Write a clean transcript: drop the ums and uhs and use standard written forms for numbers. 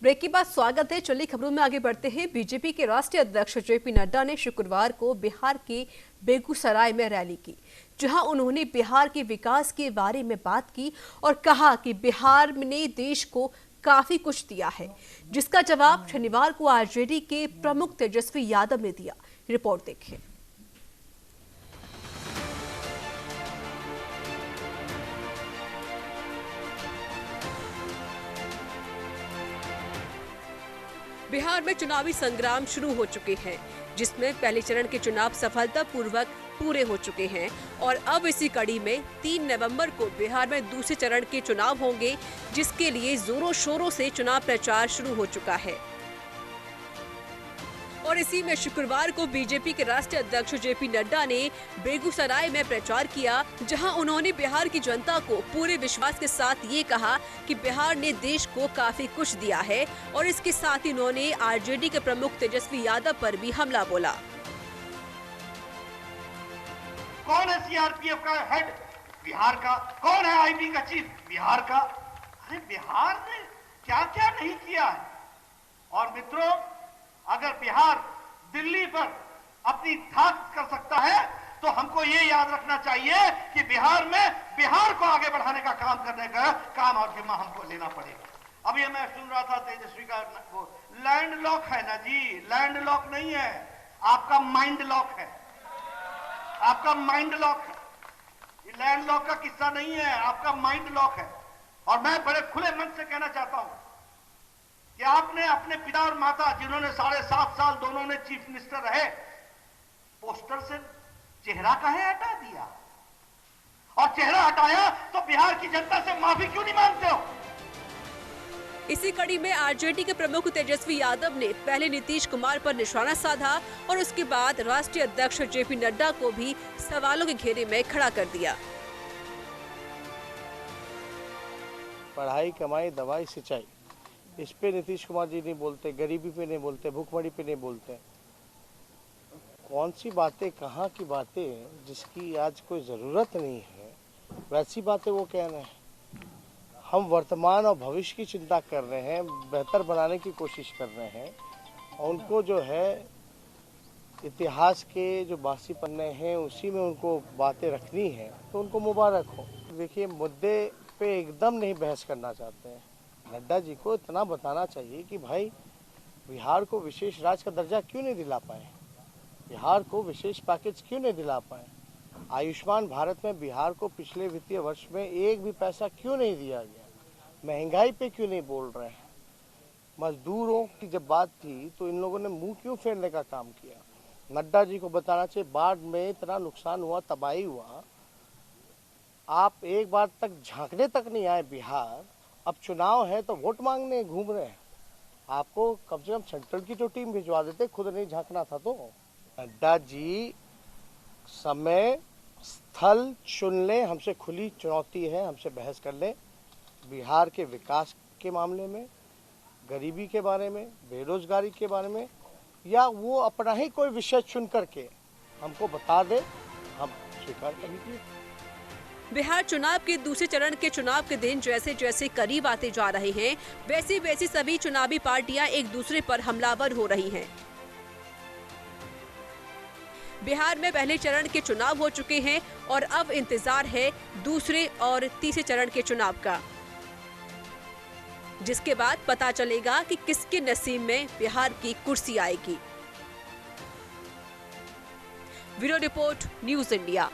Break के बाद स्वागत है। चलिए खबरों में आगे बढ़ते हैं। बीजेपी के राष्ट्रीय अध्यक्ष जेपी नड्डा ने शुक्रवार को बिहार के बेगूसराय में रैली की, जहां उन्होंने बिहार के विकास के बारे में बात की और कहा कि बिहार ने देश को काफी कुछ दिया है, जिसका जवाब शनिवार को आरजेडी के प्रमुख तेजस्वी यादव ने दिया। रिपोर्ट देखिए। बिहार में चुनावी संग्राम शुरू हो चुके हैं, जिसमें पहले चरण के चुनाव सफलतापूर्वक पूरे हो चुके हैं और अब इसी कड़ी में 3 नवंबर को बिहार में दूसरे चरण के चुनाव होंगे, जिसके लिए जोरों शोरों से चुनाव प्रचार शुरू हो चुका है। और इसी में शुक्रवार को बीजेपी के राष्ट्रीय अध्यक्ष जेपी नड्डा ने बेगूसराय में प्रचार किया, जहां उन्होंने बिहार की जनता को पूरे विश्वास के साथ ये कहा कि बिहार ने देश को काफी कुछ दिया है और इसके साथ ही उन्होंने आरजेडी के प्रमुख तेजस्वी यादव पर भी हमला बोला। कौन है सीआरपीएफ का हेड? बिहार का। कौन है आईबी का चीफ? बिहार का। अरे बिहार ने क्या क्या नहीं किया है। और मित्रों, अगर बिहार दिल्ली पर अपनी धाक कर सकता है तो हमको ये याद रखना चाहिए कि बिहार में बिहार को आगे बढ़ाने का काम करने का काम और जिम्मा हमको लेना पड़ेगा। अब ये मैं सुन रहा था तेजस्वी का, वो लैंड लॉक है ना जी, लैंड लॉक नहीं है, आपका माइंड लॉक है, आपका माइंड लॉक है। ये लैंड लॉक का किस्सा नहीं है, आपका माइंड लॉक है। और मैं बड़े खुले मन से कहना चाहता हूं कि आपने अपने पिता और माता, जिन्होंने 7.5 साल दोनों ने चीफ मिनिस्टर रहे, पोस्टर से चेहरा काहे हटा दिया? और चेहरा हटाया तो बिहार की जनता से माफी क्यों नहीं मांगते हो? इसी कड़ी में आरजेडी के प्रमुख तेजस्वी यादव ने पहले नीतीश कुमार पर निशाना साधा और उसके बाद राष्ट्रीय अध्यक्ष जेपी नड्डा को भी सवालों के घेरे में खड़ा कर दिया। पढ़ाई, कमाई, दवाई, सिंचाई, इस पे नीतीश कुमार जी नहीं बोलते, गरीबी पे नहीं बोलते, भूखमरी पे नहीं बोलते। कौन सी बातें, कहाँ की बातें जिसकी आज कोई ज़रूरत नहीं है, वैसी बातें वो कह रहे हैं। हम वर्तमान और भविष्य की चिंता कर रहे हैं, बेहतर बनाने की कोशिश कर रहे हैं और उनको जो है इतिहास के जो बासी पन्ने हैं उसी में उनको बातें रखनी है, तो उनको मुबारक हो। देखिए, मुद्दे पे एकदम नहीं बहस करना चाहते हैं। नड्डा जी को इतना बताना चाहिए कि भाई बिहार को विशेष राज्य का दर्जा क्यों नहीं दिला पाए, बिहार को विशेष पैकेज क्यों नहीं दिला पाए, आयुष्मान भारत में बिहार को पिछले वित्तीय वर्ष में एक भी पैसा क्यों नहीं दिया गया, महंगाई पे क्यों नहीं बोल रहे हैं, मजदूरों की जब बात थी तो इन लोगों ने मुंह क्यों फेरने का काम किया। नड्डा जी को बताना चाहिए, बाढ़ में इतना नुकसान हुआ, तबाही हुआ, आप एक बार तक झांकने तक नहीं आए बिहार। अब चुनाव है तो वोट मांगने घूम रहे हैं। आपको कम से कम सेंट्रल की जो टीम भिजवा देते, खुद नहीं झांकना था। तो नड्डा जी समय स्थल चुन ले, हमसे खुली चुनौती है, हमसे बहस कर ले। बिहार के विकास के मामले में, गरीबी के बारे में, बेरोजगारी के बारे में, या वो अपना ही कोई विषय चुन करके हमको बता दे, हम स्वीकार करेंगे। बिहार चुनाव के दूसरे चरण के चुनाव के दिन जैसे जैसे करीब आते जा रहे हैं, वैसी वैसी सभी चुनावी पार्टियां एक दूसरे पर हमलावर हो रही हैं। बिहार में पहले चरण के चुनाव हो चुके हैं और अब इंतजार है दूसरे और तीसरे चरण के चुनाव का, जिसके बाद पता चलेगा कि किसके नसीब में बिहार की कुर्सी आएगी। Bureau report, news India.